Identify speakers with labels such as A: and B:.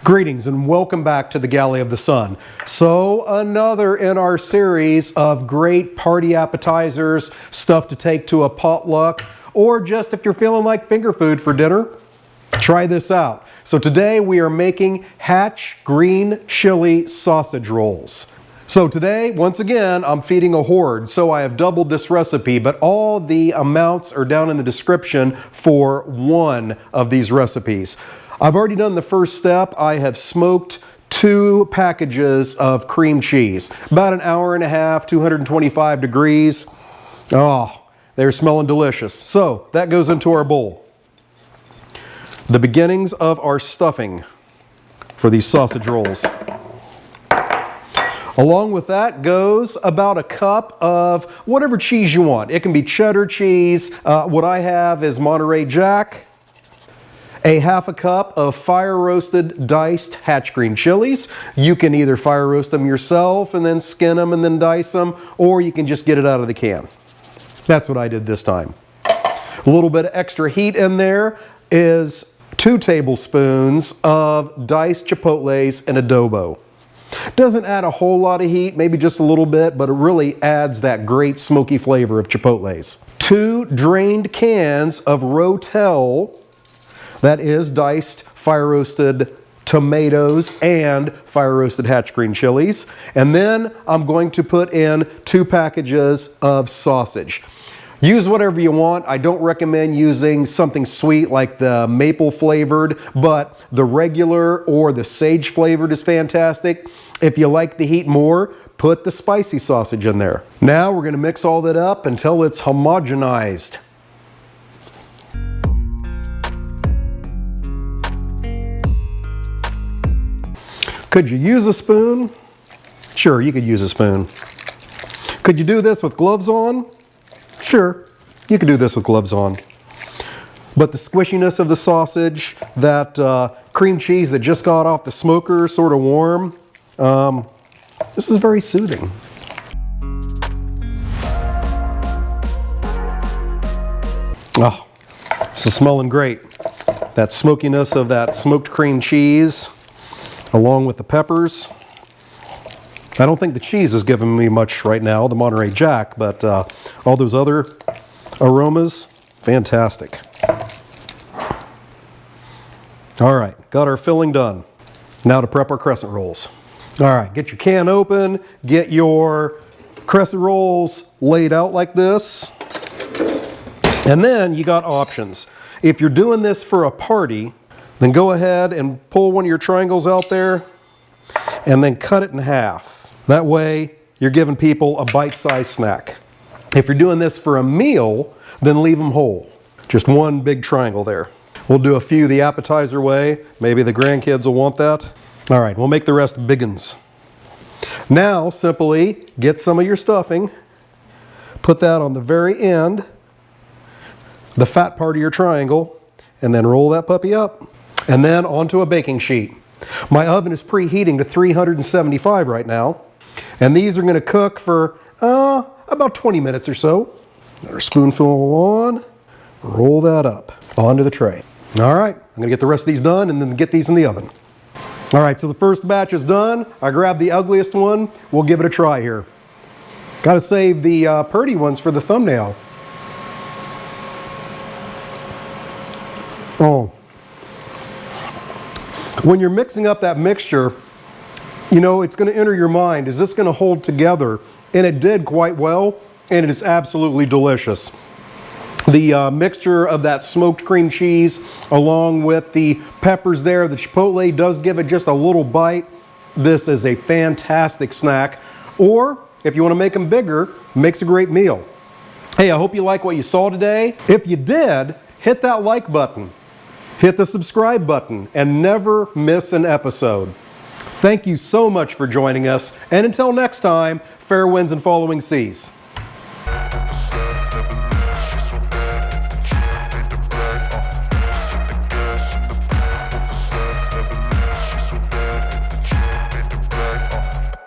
A: Greetings and welcome back to the Galley of the Sun. So another in our series of great party appetizers, stuff to take to a potluck, or just if you're feeling like finger food for dinner, try this out. So today we are making Hatch green chili sausage rolls. So today, once again, I'm feeding a horde, so I have doubled this recipe, but all the amounts are down in the description for one of these recipes. I've already done the first step. I have smoked 2 packages of cream cheese. About an hour and a half, 225 degrees. Oh, they're smelling delicious. So that goes into our bowl. The beginnings of our stuffing for these sausage rolls. Along with that goes about a cup of whatever cheese you want. It can be cheddar cheese. What I have is Monterey Jack. A half a cup of fire roasted diced Hatch green chilies. You can either fire roast them yourself and then skin them and then dice them, or you can just get it out of the can. That's what I did this time. A little bit of extra heat in there is 2 tablespoons of diced chipotles and adobo. Doesn't add a whole lot of heat, maybe just a little bit, but it really adds that great smoky flavor of chipotles. 2 drained cans of Rotel. That is diced, fire-roasted tomatoes and fire-roasted Hatch green chilies. And then I'm going to put in 2 packages of sausage. Use whatever you want. I don't recommend using something sweet like the maple flavored, but the regular or the sage flavored is fantastic. If you like the heat more, put the spicy sausage in there. Now we're going to mix all that up until it's homogenized. Could you use a spoon? Sure, you could use a spoon. Could you do this with gloves on? Sure, you could do this with gloves on. But the squishiness of the sausage, that cream cheese that just got off the smoker, sort of warm, this is very soothing. Oh, this is smelling great. That smokiness of that smoked cream cheese, along with the peppers. I don't think the cheese is giving me much right now, the Monterey Jack, but all those other aromas, fantastic. All right, got our filling done. Now to prep our crescent rolls. All right, get your can open, get your crescent rolls laid out like this. And then you got options. If you're doing this for a party, then go ahead and pull one of your triangles out there and then cut it in half. That way you're giving people a bite-sized snack. If you're doing this for a meal, then leave them whole. Just one big triangle there. We'll do a few the appetizer way. Maybe the grandkids will want that. All right, we'll make the rest big uns. Now simply get some of your stuffing, put that on the very end, the fat part of your triangle, and then roll that puppy up. And then onto a baking sheet. My oven is preheating to 375 right now. And these are going to cook for about 20 minutes or so. Another spoonful on. Roll that up onto the tray. All right, I'm going to get the rest of these done and then get these in the oven. All right, so the first batch is done. I grabbed the ugliest one. We'll give it a try here. Got to save the pretty ones for the thumbnail. Oh. When you're mixing up that mixture, you know, it's going to enter your mind, is this going to hold together? And it did quite well, and it is absolutely delicious. The mixture of that smoked cream cheese along with the peppers there, the chipotle does give it just a little bite. This is a fantastic snack. Or, if you want to make them bigger, makes a great meal. Hey, I hope you like what you saw today. If you did, hit that like button. Hit the subscribe button and never miss an episode. Thank you so much for joining us, and until next time, fair winds and following seas.